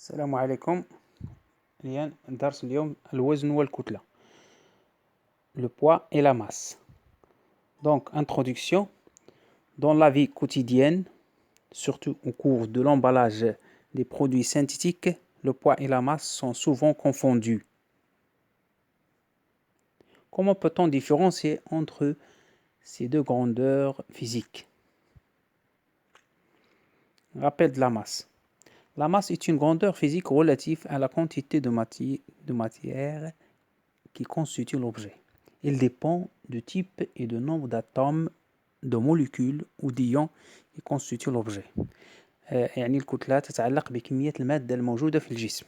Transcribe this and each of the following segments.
السلام عليكم. درس اليوم الوزن والكتلة. Le poids et la masse. Donc, introduction. Dans la vie quotidienne, surtout au cours de l'emballage des produits synthétiques, le poids et la masse sont souvent confondus. Comment peut-on différencier entre ces deux grandeurs physiques? Rappel de la masse. La masse est une grandeur physique relative à la quantité de matière qui constitue l'objet. Il dépend du type et du nombre d'atomes, de molécules ou d'ions qui constituent l'objet. يعني الكتلة تتعلق بكمية المادة الموجودة في الجسم.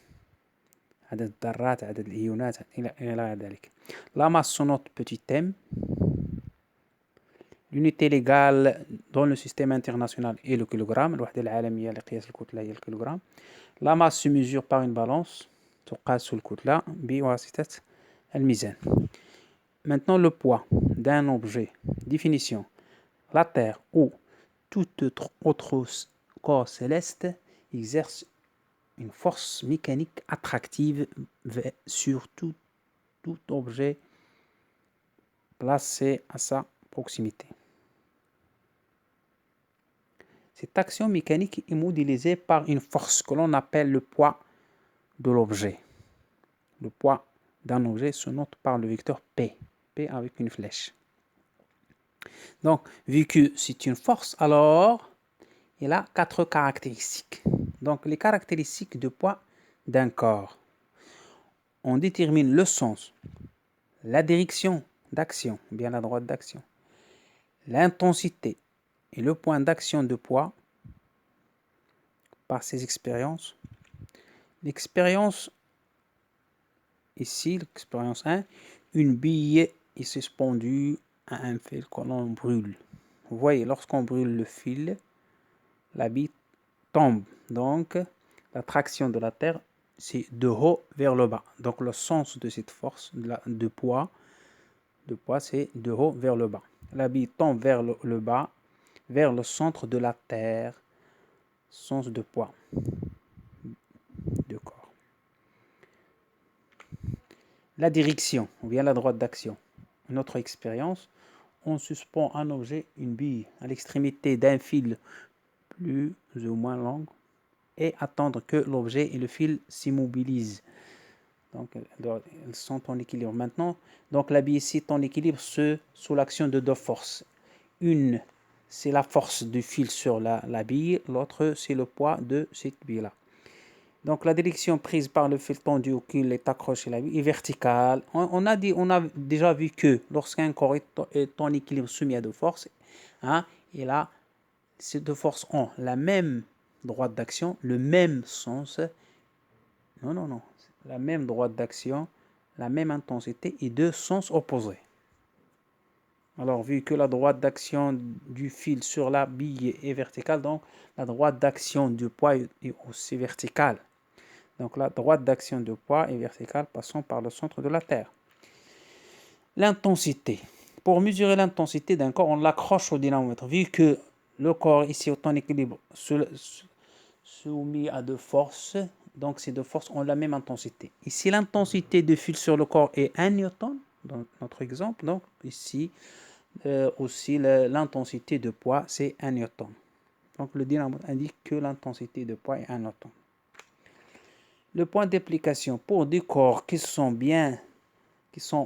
عدد الذرات، عدد الإيونات إلى ذلك. La masse, son autre petit thème. L'unité légale dans le système international est le kilogramme. الوحدة العالمية لقياس الكتلة هي الكيلوغرام. La masse se mesure par une balance. تقاس الكتلة بواسطة الميزان. Maintenant, le poids d'un objet. Définition. La Terre ou tout autre corps céleste exerce une force mécanique attractive sur tout objet placé à sa proximité. Cette action mécanique est modélisée par une force que l'on appelle le poids de l'objet. Le poids d'un objet se note par le vecteur P. P avec une flèche. Donc, vu que c'est une force, alors il a 4 caractéristiques. Donc, les caractéristiques de poids d'un corps. On détermine le sens, la direction d'action, bien la droite d'action, l'intensité et le point d'action de poids par ces expériences. L'expérience, ici, l'expérience 1, une bille est suspendue à un fil que l'on brûle. Vous voyez, lorsqu'on brûle le fil, la bille tombe. Donc, la traction de la Terre, c'est de haut vers le bas. Donc, le sens de cette force de poids, c'est de haut vers le bas. La bille tombe vers le bas, vers le centre de la Terre. Sens de poids de corps. La direction, ou bien la droite d'action. Notre expérience, on suspend un objet, une bille, à l'extrémité d'un fil plus ou moins long et attendre que l'objet et le fil s'immobilisent. Donc, elles sont en équilibre. Maintenant, donc la bille ici est en équilibre sous l'action de deux forces. Une, c'est la force du fil sur la bille. L'autre, c'est le poids de cette bille-là. Donc, la direction prise par le fil tendu auquel est accroché la bille est verticale. On a déjà vu que lorsqu'un corps est en équilibre soumis à deux forces, et là, ces deux forces ont la même droite d'action, le même sens. Non. La même droite d'action, la même intensité et deux sens opposés. Alors, vu que la droite d'action du fil sur la bille est verticale, donc la droite d'action du poids est aussi verticale. Donc, la droite d'action du poids est verticale passant par le centre de la Terre. L'intensité. Pour mesurer l'intensité d'un corps, on l'accroche au dynamomètre. Vu que le corps ici est en équilibre soumis à deux forces, donc ces deux forces ont la même intensité. Ici, l'intensité de fil sur le corps est 1 newton, dans notre exemple. Donc ici, aussi l'intensité de poids, c'est 1 newton. Donc le dynamomètre indique que l'intensité de poids est 1 newton. Le point d'application pour des corps qui sont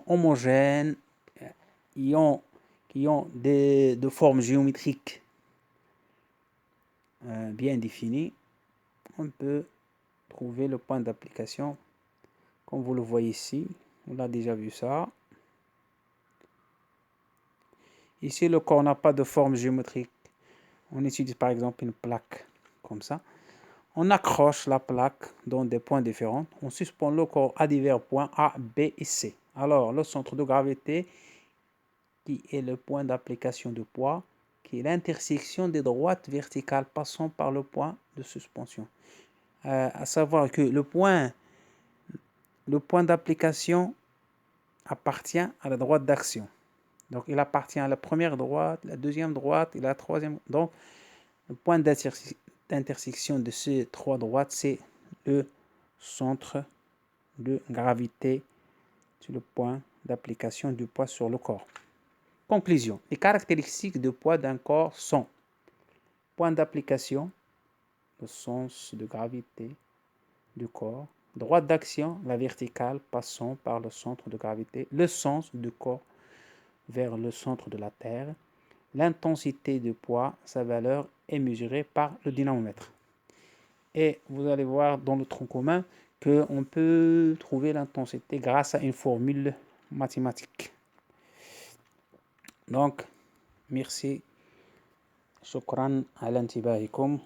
homogènes, qui ont de formes géométriques bien définies, on peut trouver le point d'application comme vous le voyez ici. On a déjà vu ça. Ici, le corps n'a pas de forme géométrique. On utilise par exemple une plaque comme ça. On accroche la plaque dans des points différents. On suspend le corps à divers points A, B et C. Alors, le centre de gravité, qui est le point d'application de poids, qui est l'intersection des droites verticales passant par le point de suspension. À savoir que le point d'application appartient à la droite d'action. Donc, il appartient à la première droite, la deuxième droite et la troisième. Donc, le point d'intersection de ces trois droites, c'est le centre de gravité sur le point d'application du poids sur le corps. Conclusion. Les caractéristiques de poids d'un corps sont point d'application, le sens de gravité du corps, droite d'action, la verticale passant par le centre de gravité, le sens du corps vers le centre de la Terre, l'intensité du poids, sa valeur est mesurée par le dynamomètre. Et vous allez voir dans le tronc commun qu'on peut trouver l'intensité grâce à une formule mathématique. Donc, merci. شكرا على انتباهكم.